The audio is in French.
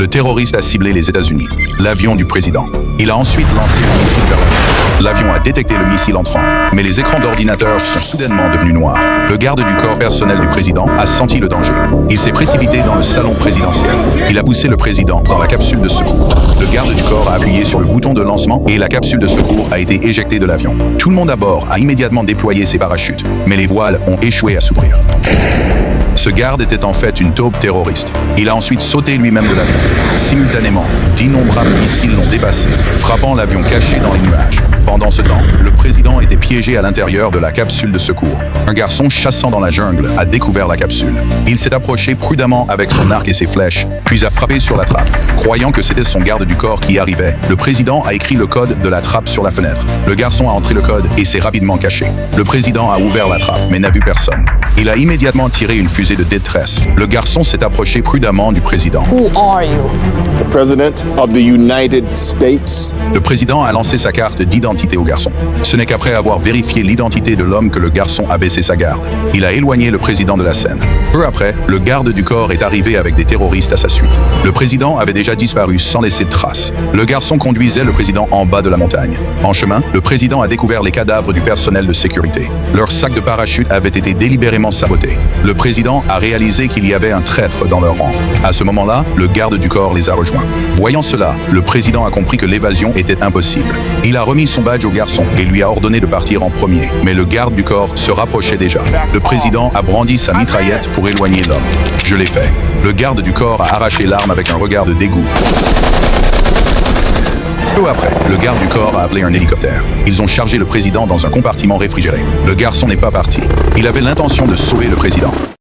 Le terroriste a ciblé les États-Unis, l'avion du président. Il a ensuite lancé le missile vers l'avion. L'avion a détecté le missile entrant, mais les écrans d'ordinateur sont soudainement devenus noirs. Le garde du corps personnel du président a senti le danger. Il s'est précipité dans le salon présidentiel. Il a poussé le président dans la capsule de secours. Le garde du corps a appuyé sur le bouton de lancement et la capsule de secours a été éjectée de l'avion. Tout le monde à bord a immédiatement déployé ses parachutes, mais les voiles ont échoué à s'ouvrir. Ce garde était en fait une taupe terroriste. Il a ensuite sauté lui-même de l'avion. Simultanément, d'innombrables missiles l'ont dépassé, frappant l'avion caché dans les nuages. Pendant ce temps, le président était piégé à l'intérieur de la capsule de secours. Un garçon chassant dans la jungle a découvert la capsule. Il s'est approché prudemment avec son arc et ses flèches, puis a frappé sur la trappe. Croyant que c'était son garde du corps qui arrivait, le président a écrit le code de la trappe sur la fenêtre. Le garçon a entré le code et s'est rapidement caché. Le président a ouvert la trappe, mais n'a vu personne. Il a immédiatement tiré une fusée de détresse. Le garçon s'est approché prudemment du président. Who are you? The President of the United States. Le président a lancé sa carte d'identité au garçon. Ce n'est qu'après avoir vérifié l'identité de l'homme que le garçon a baissé sa garde. Il a éloigné le président de la scène. Peu après, le garde du corps est arrivé avec des terroristes à sa suite. Le président avait déjà disparu sans laisser de traces. Le garçon conduisait le président en bas de la montagne. En chemin, le président a découvert les cadavres du personnel de sécurité. Leurs sacs de parachute avaient été délibérément sabotés. Le président a réalisé qu'il y avait un traître dans leur rang. À ce moment-là, le garde du corps les a rejoints. Voyant cela, le président a compris que l'évasion était impossible. Il a remis son badge au garçon et lui a ordonné de partir en premier. Mais le garde du corps se rapprochait déjà. Le président a brandi sa mitraillette pour éloigner l'homme. Je l'ai fait. Le garde du corps a arraché l'arme avec un regard de dégoût. Peu après, le garde du corps a appelé un hélicoptère. Ils ont chargé le président dans un compartiment réfrigéré. Le garçon n'est pas parti. Il avait l'intention de sauver le président.